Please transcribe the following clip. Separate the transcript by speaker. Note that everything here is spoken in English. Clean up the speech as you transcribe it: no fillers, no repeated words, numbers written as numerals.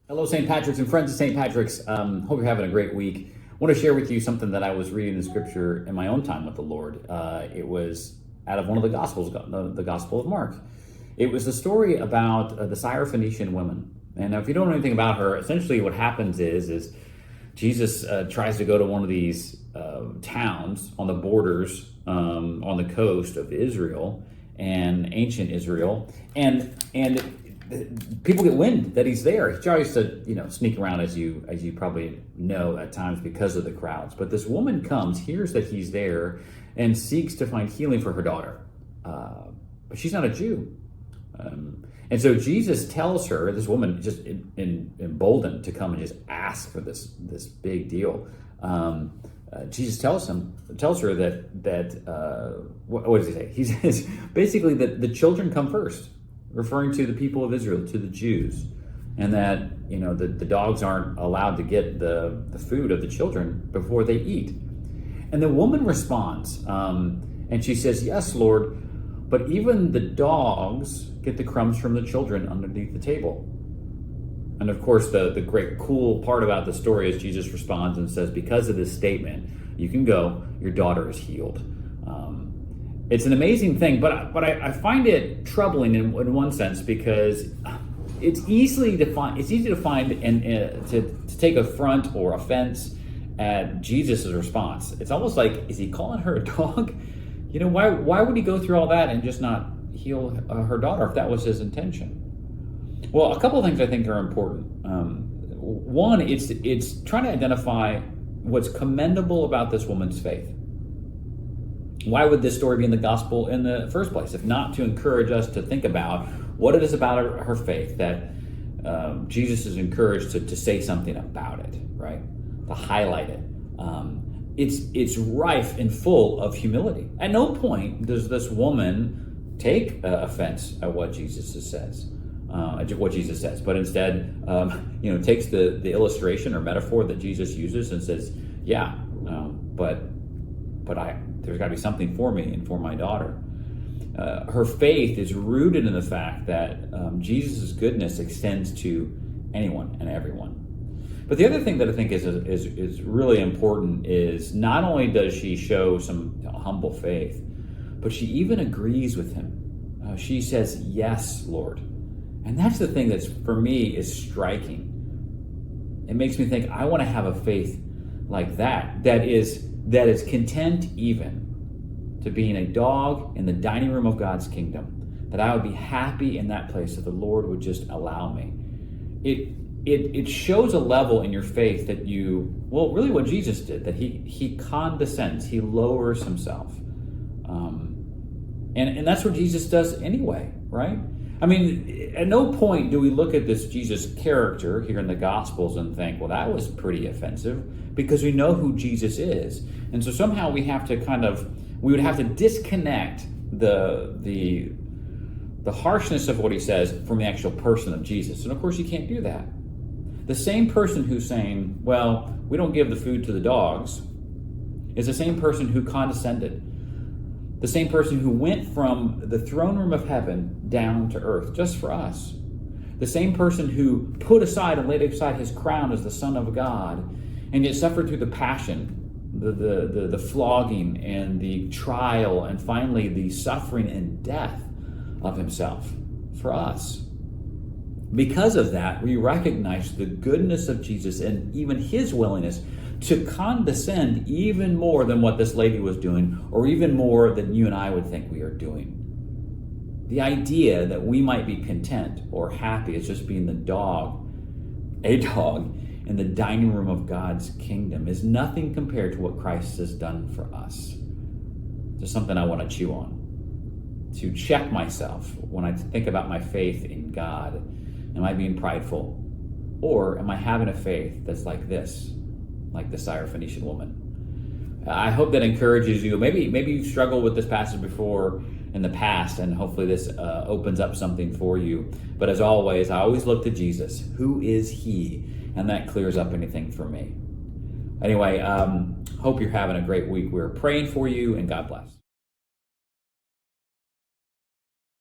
Speaker 1: Hello, St. Patrick's and friends of St. Patrick's. Hope you're having a great week. I want to share with you something that I was reading in Scripture in my own time with the Lord. It was out of one of the Gospels, the Gospel of Mark. It was the story about the Syrophoenician woman. And if you don't know anything about her, essentially what happens is Jesus tries to go to one of these towns on the borders on the coast of Israel and ancient Israel, and people get wind that he's there. He tries to, sneak around, as you probably know, at times because of the crowds. But this woman comes, hears that he's there, and seeks to find healing for her daughter. But she's not a Jew. And so Jesus tells her, this woman just emboldened to come and just ask for this big deal. Jesus tells her that what does he say? He says basically that the children come first, referring to the people of Israel, to the Jews, and that the dogs aren't allowed to get the food of the children before they eat. And the woman responds, and she says, "Yes, Lord, but even the dogs get the crumbs from the children underneath the table." And of course, the great cool part about the story is Jesus responds and says, "Because of this statement, you can go. Your daughter is healed." It's an amazing thing, but I find it troubling in one sense, because it's easy to find and to take affront or offense at Jesus' response. It's almost like, is he calling her a dog? Why would he go through all that and just not heal her daughter if that was his intention? Well, a couple of things I think are important. One, it's trying to identify what's commendable about this woman's faith. Why would this story be in the gospel in the first place, if not to encourage us to think about what it is about her faith that Jesus is encouraged to say something about it, right? To highlight it. It's rife and full of humility. At no point does this woman take offense at what Jesus says, but instead, takes the illustration or metaphor that Jesus uses and says, "Yeah, but there's got to be something for me and for my daughter." Her faith is rooted in the fact that Jesus' goodness extends to anyone and everyone. But the other thing that I think is really important is not only does she show some humble faith, but she even agrees with him. She says, "Yes, Lord." And that's the thing that's, for me, is striking. It makes me think, I want to have a faith like that is content even to being a dog in the dining room of God's kingdom, that I would be happy in that place, that the Lord would just allow me. It shows a level in your faith that really what Jesus did, that he condescends, he lowers himself. And that's what Jesus does anyway, right? I mean, at no point do we look at this Jesus character here in the Gospels and think, well, that was pretty offensive, because we know who Jesus is. And so somehow we would have to disconnect the harshness of what he says from the actual person of Jesus. And of course you can't do that. The same person who's saying, well, we don't give the food to the dogs, is the same person who condescended. The same person who went from the throne room of heaven down to earth just for us. The same person who put aside and laid aside his crown as the Son of God, and yet suffered through the passion, the flogging and the trial, and finally the suffering and death of himself for us. Because of that, we recognize the goodness of Jesus and even his willingness to condescend even more than what this lady was doing, or even more than you and I would think we are doing. The idea that we might be content or happy as just being a dog in the dining room of God's kingdom is nothing compared to what Christ has done for us. Just something I want to chew on, to check myself when I think about my faith in God. Am I being prideful? Or am I having a faith that's like this, like the Syrophoenician woman? I hope that encourages you. Maybe you've struggled with this passage before in the past, and hopefully this opens up something for you. But as always, I always look to Jesus. Who is he? And that clears up anything for me. Anyway, hope you're having a great week. We're praying for you, and God bless.